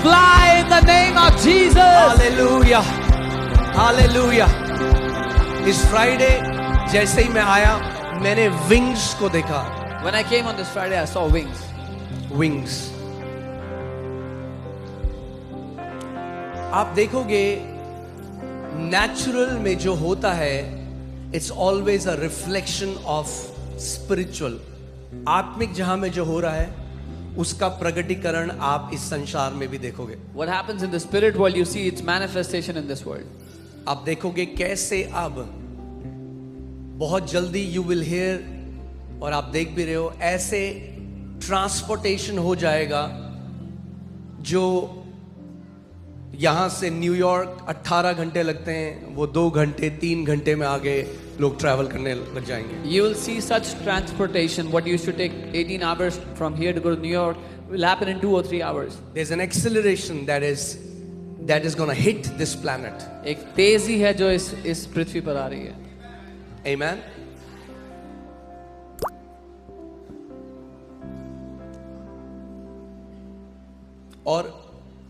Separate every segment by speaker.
Speaker 1: fly in the name of Jesus.
Speaker 2: Hallelujah, hallelujah. इस Friday जैसे ही मैं आया, मैंने विंग्स को देखा।
Speaker 1: When I came on this Friday, I saw wings.
Speaker 2: Wings. आप देखोगे नेचुरल में जो होता है, it's always a reflection of spiritual. आत्मिक जहां में जो हो रहा है, उसका प्रगटीकरण आप इस संसार में भी देखोगे।
Speaker 1: What happens in the spirit world, you see its manifestation in this world.
Speaker 2: आप देखोगे कैसे अब बहुत जल्दी यू विल हियर, और आप देख भी रहे हो, ऐसे ट्रांसपोर्टेशन हो जाएगा जो यहां से न्यूयॉर्क 18 घंटे लगते हैं, वो 2 घंटे 3 घंटे में आगे लोग ट्रैवल करने लग जाएंगे।
Speaker 1: You will see such transportation. What used to take 18 hours from here to go to New York will happen in 2 or 3 hours.
Speaker 2: There's an acceleration that is going to hit this planet.
Speaker 1: एक तेजी है जो इस पृथ्वी पर आ रही है।
Speaker 2: Amen. और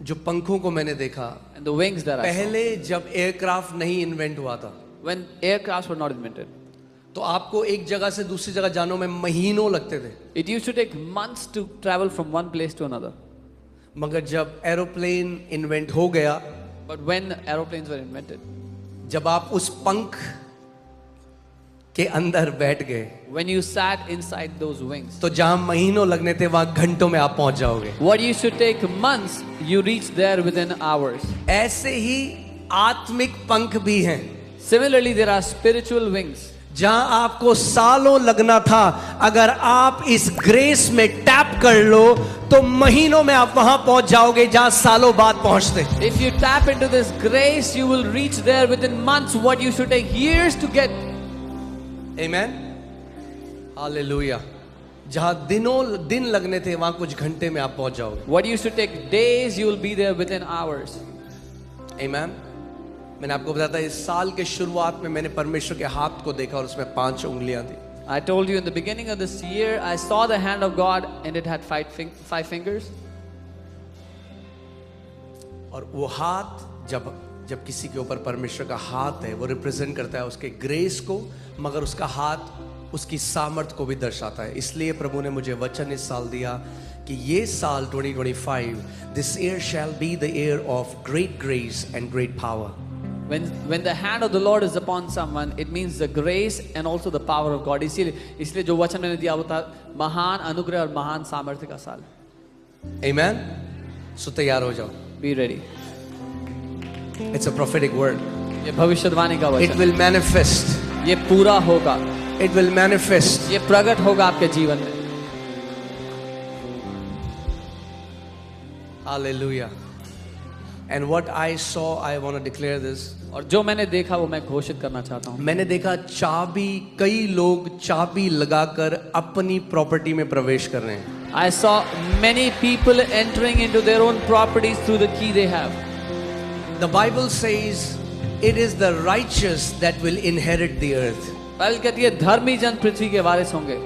Speaker 2: जो पंखों को मैंने देखा,
Speaker 1: And the wings that I saw.
Speaker 2: पहले जब एयरक्राफ्ट नहीं इन्वेंट हुआ था,
Speaker 1: When aircrafts were not invented,
Speaker 2: तो आपको एक जगह से दूसरी जगह जाने में महीनों लगते थे।
Speaker 1: it used to take months to travel from one place to another.
Speaker 2: मगर जब एरोप्लेन इन्वेंट हो गया,
Speaker 1: But when aeroplanes were invented,
Speaker 2: जब आप उस पंख के अंदर बैठ गए,
Speaker 1: when you sat inside those wings,
Speaker 2: तो जहां महीनों लगने थे वहां घंटों में आप पहुंच जाओगे।
Speaker 1: what used to take months, you reach there within hours.
Speaker 2: ऐसे ही आत्मिक पंख भी हैं,
Speaker 1: Similarly, there are spiritual wings.
Speaker 2: जहां आपको सालों लगना था, अगर आप इस ग्रेस में टैप कर लो तो महीनों में आप वहां पहुंच जाओगे जहां सालों बाद पहुंचते।
Speaker 1: If you tap into this grace, you will reach there within months what you should take years to get.
Speaker 2: Amen. Hallelujah. जहां दिन लगने थे वहां कुछ घंटे में आप पहुंच जाओगे।
Speaker 1: What used to take days, you will be there within hours.
Speaker 2: Amen. मैंने आपको बताया था, इस साल के शुरुआत में मैंने परमेश्वर के हाथ को देखा और उसमें 5 उंगलियां थी।
Speaker 1: I told you in the beginning of this year, I saw the hand of God and it had 5 fingers.
Speaker 2: और वो हाथ जब किसी के ऊपर परमेश्वर का हाथ है, वो रिप्रेजेंट करता है उसके ग्रेस को, मगर उसका हाथ उसकी सामर्थ को भी दर्शाता है। इसलिए प्रभु ने मुझे वचन इस साल दिया कि ये साल 2025, this year shall be the year of great grace and great power.
Speaker 1: When the hand of the Lord is upon someone, it means the grace and also the power of God. इसलिए जो वचन मैंने दिया वो था महान अनुग्रह और महान सामर्थ्य का साल।
Speaker 2: Amen. सो तैयार हो जाओ।
Speaker 1: Be ready.
Speaker 2: It's a prophetic word.
Speaker 1: ये भविष्यवाणी का
Speaker 2: It
Speaker 1: वचन।
Speaker 2: will manifest.
Speaker 1: ये पूरा होगा।
Speaker 2: It will manifest.
Speaker 1: ये प्रकट होगा आपके जीवन में।
Speaker 2: Hallelujah. And what I saw, I want to declare this.
Speaker 1: और जो मैंने देखा वो मैं घोषित करना चाहता हूँ।
Speaker 2: मैंने देखा कई लोग चाबी लगाकर अपनी प्रॉपर्टी में प्रवेश कर रहे हैं।
Speaker 1: I saw many people entering into their own properties through the key they have.
Speaker 2: The Bible says it is the righteous that will inherit the earth.
Speaker 1: Bible कहती है धर्मी जन पृथ्वी के वारिस होंगे।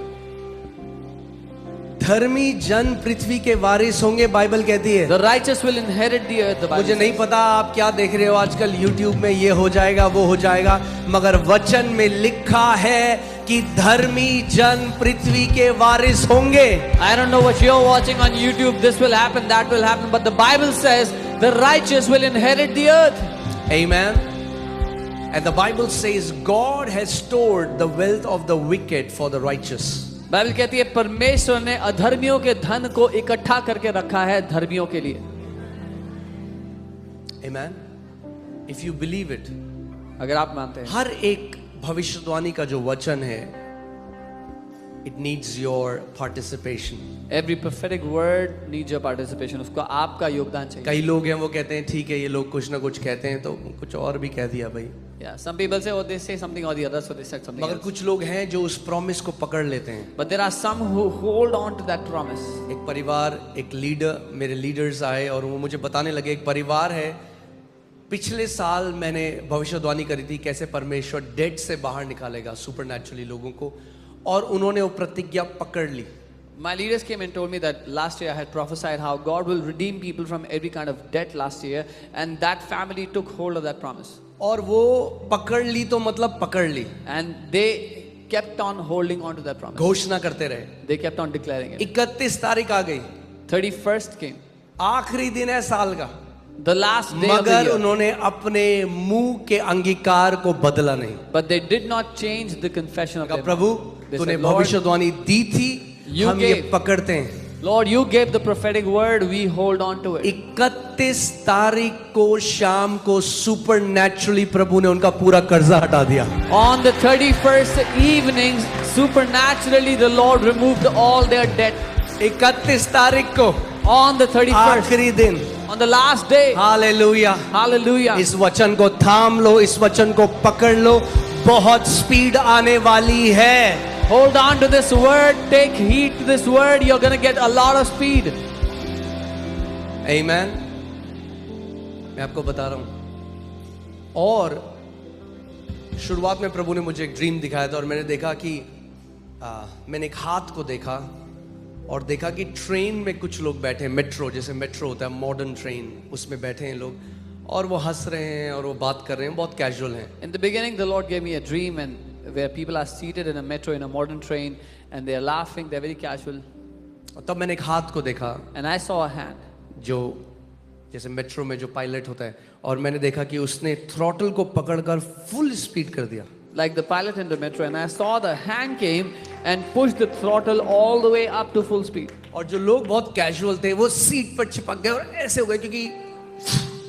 Speaker 2: धर्मी जन पृथ्वी के वारिस होंगे, बाइबल कहती है।
Speaker 1: The righteous will inherit the earth.
Speaker 2: मुझे नहीं पता आप क्या देख रहे हो आजकल YouTube में, ये हो जाएगा वो हो जाएगा, मगर वचन में लिखा है कि धर्मी जन पृथ्वी के वारिस होंगे।
Speaker 1: I don't know what you're watching on YouTube. This will happen, that will happen, but the Bible says the righteous will inherit the earth.
Speaker 2: Amen. And the Bible says God has stored the wealth of the wicked for the righteous.
Speaker 1: Bible कहती है परमेश्वर ने अधर्मियों के धन को इकट्ठा करके रखा है धर्मियों के लिए।
Speaker 2: Amen. If you believe it,
Speaker 1: अगर आप मानते हैं,
Speaker 2: हर एक भविष्यवाणी का जो वचन है, it needs your participation.
Speaker 1: every prophetic word needs your participation. उसको आपका योगदान चाहिए।
Speaker 2: कई लोग हैं वो कहते हैं ठीक है, ये लोग कुछ ना कुछ कहते हैं तो कुछ और भी कह दिया भाई।
Speaker 1: Yeah, some people say, oh, they say something or the other, so they said something
Speaker 2: मगर
Speaker 1: else.
Speaker 2: कुछ लोग हैं जो उस प्रॉमिस को पकड़ लेते हैं।
Speaker 1: But there are some who hold on to that promise.
Speaker 2: एक परिवार, एक लीडर, मेरे लीडर्स आए और वो मुझे बताने लगे, एक परिवार है, पिछले साल मैंने भविष्यवाणी करी थी कैसे परमेश्वर डेड से बाहर निकालेगा सुपरनैचुरली लोगों को, और उन्होंने वो प्रतिज्ञा पकड़ ली।
Speaker 1: My leaders came and told me that last year I had prophesied how God will redeem people from every kind of debt last year, and that family took hold of that promise.
Speaker 2: और वो पकड़ ली तो मतलब पकड़ ली,
Speaker 1: And they kept on holding on to that promise.
Speaker 2: घोषणा करते रहे।
Speaker 1: They kept on declaring it.
Speaker 2: 31 तारीख आ गई,
Speaker 1: 31st came,
Speaker 2: आखिरी दिन है साल का,
Speaker 1: the last day of the
Speaker 2: मगर
Speaker 1: year.
Speaker 2: उन्होंने अपने मुंह के अंगीकार को बदला नहीं।
Speaker 1: But they did not change the confession of
Speaker 2: कहा,
Speaker 1: their
Speaker 2: प्रभु
Speaker 1: mouth. They
Speaker 2: तूने
Speaker 1: said, Lord,
Speaker 2: भविष्यवाणी दी थी,
Speaker 1: You
Speaker 2: हम ये
Speaker 1: gave.
Speaker 2: पकड़ते हैं।
Speaker 1: Lord, you gave the prophetic word, we hold on to it.
Speaker 2: 31 तारीख को शाम को सुपरनैचुरली प्रभु ने उनका पूरा कर्जा हटा दिया।
Speaker 1: On the 31st evening, supernaturally the Lord removed all their debt.
Speaker 2: 31 तारीख को
Speaker 1: On the 31st,
Speaker 2: आखिरी दिन,
Speaker 1: on the last day,
Speaker 2: hallelujah.
Speaker 1: hallelujah.
Speaker 2: इस वचन को थाम लो, इस वचन को पकड़ लो, बहुत स्पीड आने वाली है।
Speaker 1: Hold on to this word, take heed to this word, you're going to get a lot of speed.
Speaker 2: आमेन। मैं आपको बता रहा हूं। और शुरुआत में प्रभु ने मुझे एक ड्रीम दिखाया था और मैंने देखा कि मैंने एक हाथ को देखा और देखा कि ट्रेन में कुछ लोग बैठे हैं, मेट्रो जैसे मेट्रो होता है, मॉडर्न ट्रेन, उसमें बैठे हैं लोग और वो हंस रहे हैं और वो बात कर रहे हैं, बहुत कैजुअल हैं।
Speaker 1: In the beginning, the Lord gave me a dream, and where people are seated in a metro, in a modern train, and they are laughing, they're very casual.
Speaker 2: और तब मैंने एक हाथ को देखा
Speaker 1: And I saw a hand.
Speaker 2: जो जैसे metro में जो पायलट होता है, और मैंने देखा कि उसने थ्रॉटल को पकड़कर फुल स्पीड कर दिया।
Speaker 1: Like the pilot in the metro, and I saw the hand came and pushed the throttle all the way up to full speed.
Speaker 2: और जो लोग बहुत कैजुअल थे वो सीट पर चिपक गए और ऐसे हो गए क्योंकि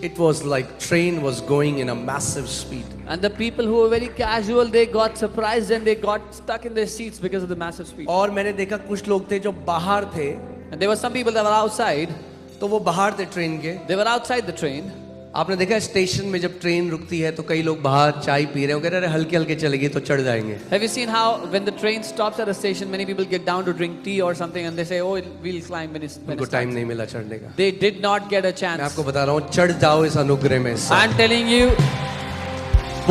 Speaker 2: it was like train was going in a massive speed.
Speaker 1: And the people who were very casual, they got surprised and they got stuck in their seats because of the massive speed.
Speaker 2: और मैंने देखा कुछ लोग थे जो बाहर थे,
Speaker 1: And there were some people that were outside.
Speaker 2: तो वो बाहर थे ट्रेन के।
Speaker 1: They were outside the train.
Speaker 2: आपने देखा स्टेशन में जब ट्रेन रुकती है तो कई लोग बाहर चाय पी रहे हैं, कह रहे हल्के हल्के चलेगी तो चढ़ जाएंगे।
Speaker 1: Have you seen how when the train stops at a station, many people get down to drink tea or something, and they say, "Oh, we'll climb when it's."
Speaker 2: उनको टाइम नहीं मिला चढ़ने का।
Speaker 1: They did not get a
Speaker 2: मैं
Speaker 1: chance.
Speaker 2: आपको बता रहा हूँ, चढ़ जाओ इस अनुग्रह में।
Speaker 1: I'm telling you,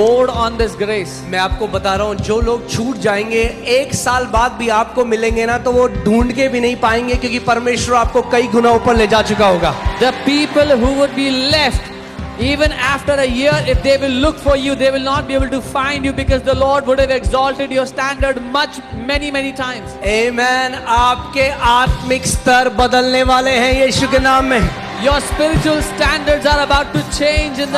Speaker 1: board on this grace.
Speaker 2: मैं आपको बता रहा हूँ, जो लोग छूट जाएंगे एक साल बाद भी आपको मिलेंगे ना, तो वो ढूंढ के भी नहीं पाएंगे क्योंकि परमेश्वर आपको कई गुना ऊपर ले जा चुका होगा।
Speaker 1: The people who would be left, even after a year, if they will look for you, they will not be able to find you because the Lord would have exalted your standard many times.
Speaker 2: आमेन। आपके आत्मिक स्तर बदलने वाले हैं यीशु के नाम में।
Speaker 1: Your spiritual standards are about to change in the